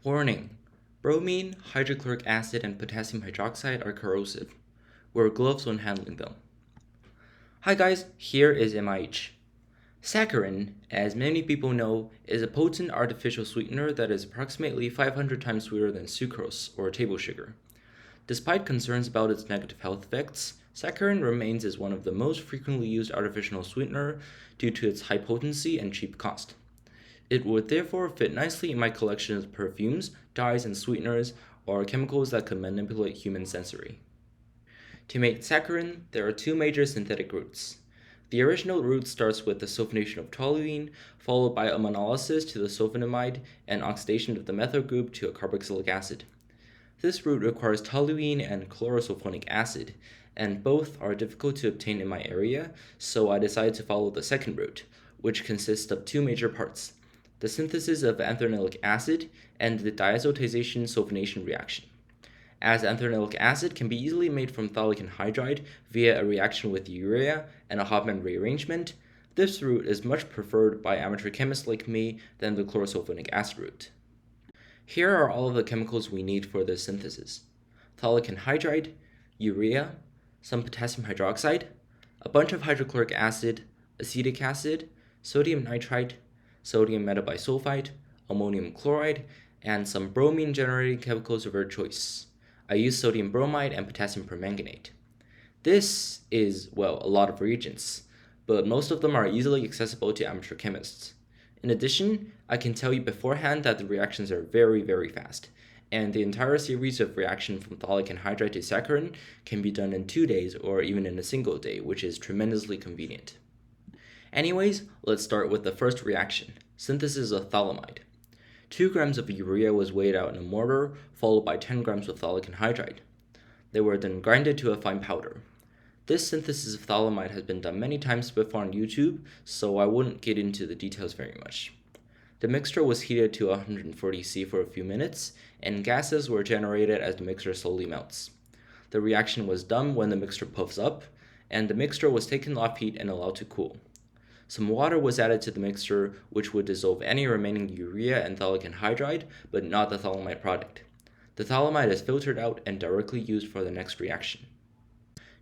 Warning: bromine, hydrochloric acid, and potassium hydroxide are corrosive. Wear gloves when handling them. Hi guys, here is MIH. Saccharin, as many people know, is a potent artificial sweetener that is approximately 500 times sweeter than sucrose, or table sugar. Despite concerns about its negative health effects, saccharin remains as one of the most frequently used artificial sweetener due to its high potency and cheap cost. It would therefore fit nicely in my collection of perfumes, dyes, and sweeteners, or chemicals that could manipulate human sensory. To make saccharin, there are two major synthetic routes. The original route starts with the sulfonation of toluene, followed by ammonolysis to the sulfonamide and oxidation of the methyl group to a carboxylic acid. This route requires toluene and chlorosulfonic acid, and both are difficult to obtain in my area, so I decided to follow the second route, which consists of two major parts: the synthesis of anthranilic acid and the diazotization sulfonation reaction. As anthranilic acid can be easily made from phthalic anhydride via a reaction with urea and a Hofmann rearrangement, this route is much preferred by amateur chemists like me than the chlorosulfonic acid route. Here are all of the chemicals we need for this synthesis: phthalic anhydride, urea, some potassium hydroxide, a bunch of hydrochloric acid, acetic acid, sodium nitrite, sodium metabisulfite, ammonium chloride, and some bromine generating chemicals of your choice. I use sodium bromide and potassium permanganate. This is, well, a lot of reagents, but most of them are easily accessible to amateur chemists. In addition, I can tell you beforehand that the reactions are very, very fast, and the entire series of reaction from phthalic anhydride to saccharin can be done in 2 days or even in a single day, which is tremendously convenient. Anyways, let's start with the first reaction, synthesis of phthalimide. 2 grams of urea was weighed out in a mortar, followed by 10 grams of phthalic anhydride. They were then grinded to a fine powder. This synthesis of phthalimide has been done many times before on YouTube, so I wouldn't get into the details very much. The mixture was heated to 140 C for a few minutes, and gases were generated as the mixture slowly melts. The reaction was done when the mixture puffs up, and the mixture was taken off heat and allowed to cool. Some water was added to the mixture, which would dissolve any remaining urea and phthalic anhydride, but not the phthalimide product. The phthalimide is filtered out and directly used for the next reaction.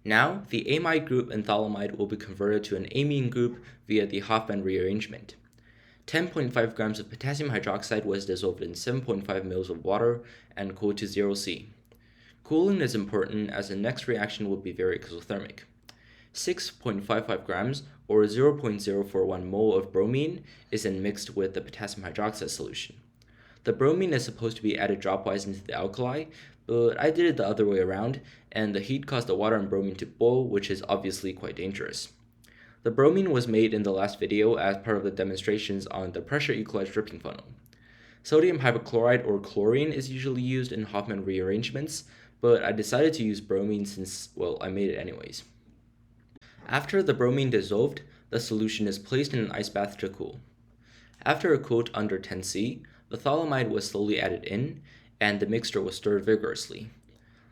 Now, the amide group in phthalimide will be converted to an amine group via the Hofmann rearrangement. 10.5 grams of potassium hydroxide was dissolved in 7.5 ml of water and cooled to 0 C. Cooling is important as the next reaction will be very exothermic. 6.55 grams or 0.041 mole of bromine is then mixed with the potassium hydroxide solution. The bromine is supposed to be added dropwise into the alkali, but I did it the other way around, and the heat caused the water and bromine to boil, which is obviously quite dangerous. The bromine was made in the last video as part of the demonstrations on the pressure equalized dripping funnel. Sodium hypochlorite or chlorine is usually used in Hofmann rearrangements, but I decided to use bromine since, well, I made it anyways. After the bromine dissolved, the solution is placed in an ice bath to cool. After it cooled under 10 C, the phthalimide was slowly added in, and the mixture was stirred vigorously.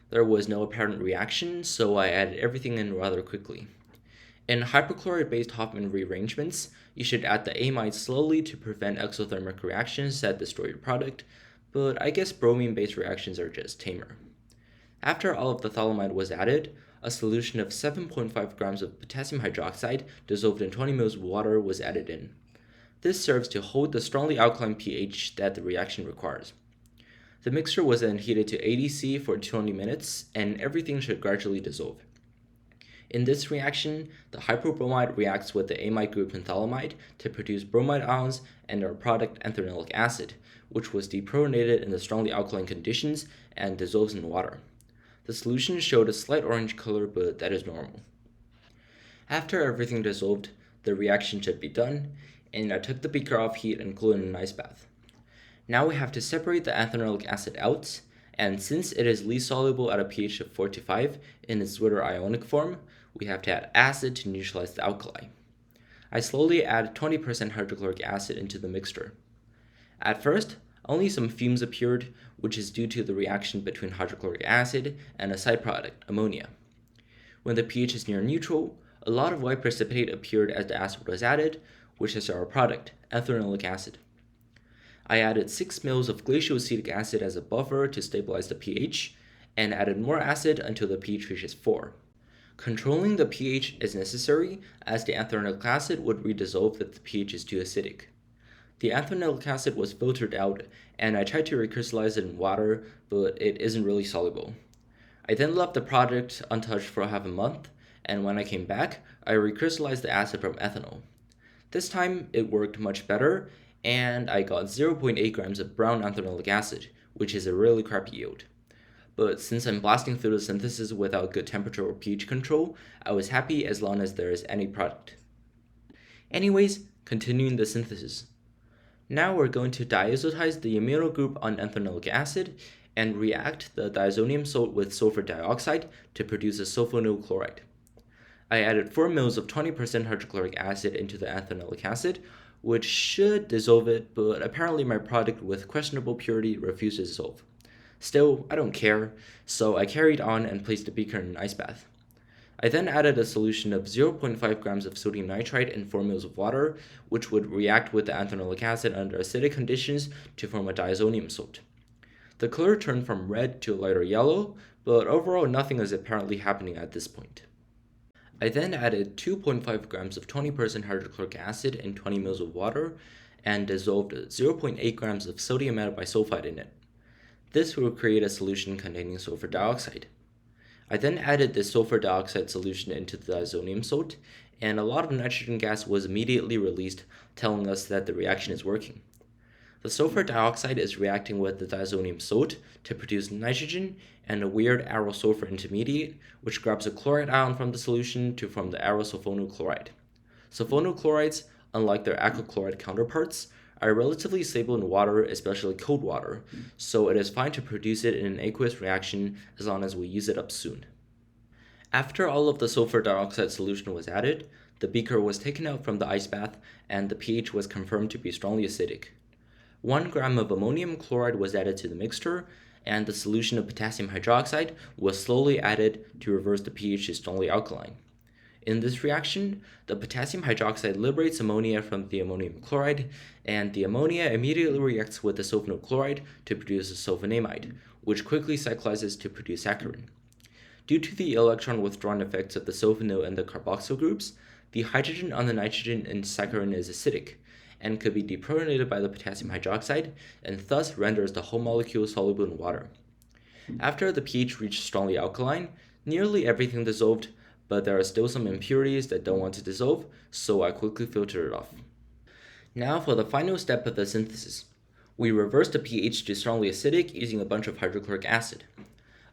There was no apparent reaction, so I added everything in rather quickly. In hypochlorite-based Hofmann rearrangements, you should add the amide slowly to prevent exothermic reactions that destroy your product, but I guess bromine-based reactions are just tamer. After all of the phthalimide was added, a solution of 7.5 grams of potassium hydroxide dissolved in 20 ml of water was added in. This serves to hold the strongly alkaline pH that the reaction requires. The mixture was then heated to 80 C for 20 minutes, and everything should gradually dissolve. In this reaction, the hypobromide reacts with the amide group in phthalimide to produce bromide ions and our product anthranilic acid, which was deprotonated in the strongly alkaline conditions and dissolves in water. The solution showed a slight orange color, but that is normal. After everything dissolved, the reaction should be done, and I took the beaker off heat and cooled in an ice bath. Now we have to separate the anthranilic acid out, and since it is least soluble at a pH of 4 to 5 in its Zwitter ionic form, we have to add acid to neutralize the alkali. I slowly add 20% hydrochloric acid into the mixture. At first, only some fumes appeared, which is due to the reaction between hydrochloric acid and a side product, ammonia. When the pH is near neutral, a lot of white precipitate appeared as the acid was added, which is our product, anthranilic acid. I added 6 ml of glacial acetic acid as a buffer to stabilize the pH, and added more acid until the pH reaches 4. Controlling the pH is necessary as the anhydride acid would redissolve if the pH is too acidic. The anhydride acid was filtered out, and I tried to recrystallize it in water, but it isn't really soluble. I then left the product untouched for half a month, and when I came back, I recrystallized the acid from ethanol. This time, it worked much better, and I got 0.8 grams of brown anhydride acid, which is a really crappy yield. But since I'm blasting through the synthesis without good temperature or pH control, I was happy as long as there is any product. Anyways, continuing the synthesis. Now we're going to diazotize the amino group on anhydride acid and react the diazonium salt with sulfur dioxide to produce a sulfonyl chloride. I added 4 ml of 20% hydrochloric acid into the anhydride acid, which should dissolve it, but apparently my product with questionable purity refused to dissolve. Still, I don't care, so I carried on and placed the beaker in an ice bath. I then added a solution of 0.5 grams of sodium nitrite and 4 ml of water, which would react with the anhydride acid under acidic conditions to form a diazonium salt. The color turned from red to a lighter yellow, but overall nothing is apparently happening at this point. I then added 2.5 grams of 20% hydrochloric acid and 20 ml of water, and dissolved 0.8 grams of sodium metabisulfite in it. This will create a solution containing sulfur dioxide. I then added the sulfur dioxide solution into the diazonium salt, and a lot of nitrogen gas was immediately released, telling us that the reaction is working. The sulfur dioxide is reacting with the diazonium salt to produce nitrogen and a weird arosulfur intermediate, which grabs a chloride ion from the solution to form the arosulfonyl chloride. Sulfonyl chlorides, unlike their alkyl-chloride counterparts, are relatively stable in water, especially cold water, so it is fine to produce it in an aqueous reaction as long as we use it up soon. After all of the sulfur dioxide solution was added, the beaker was taken out from the ice bath and the pH was confirmed to be strongly acidic. 1 gram of ammonium chloride was added to the mixture, and the solution of potassium hydroxide was slowly added to reverse the pH to strongly alkaline. In this reaction, the potassium hydroxide liberates ammonia from the ammonium chloride, and the ammonia immediately reacts with the sulfonyl chloride to produce a sulfonamide, which quickly cyclizes to produce saccharin. Due to the electron withdrawing effects of the sulfonyl and the carboxyl groups, the hydrogen on the nitrogen in saccharin is acidic, and could be deprotonated by the potassium hydroxide, and thus renders the whole molecule soluble in water. After the pH reached strongly alkaline, nearly everything dissolved, but there are still some impurities that don't want to dissolve, so I quickly filtered it off. Now for the final step of the synthesis. We reverse the pH to strongly acidic using a bunch of hydrochloric acid.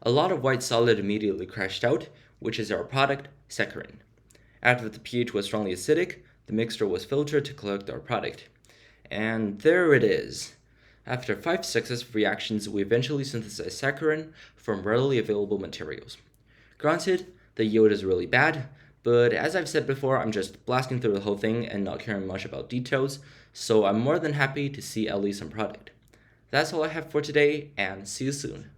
A lot of white solid immediately crashed out, which is our product, saccharin. After the pH was strongly acidic, the mixture was filtered to collect our product. And there it is. After 5 successive reactions, we eventually synthesized saccharin from readily available materials. Granted, the yield is really bad, but as I've said before, I'm just blasting through the whole thing and not caring much about details, so I'm more than happy to see at least some product. That's all I have for today, and see you soon.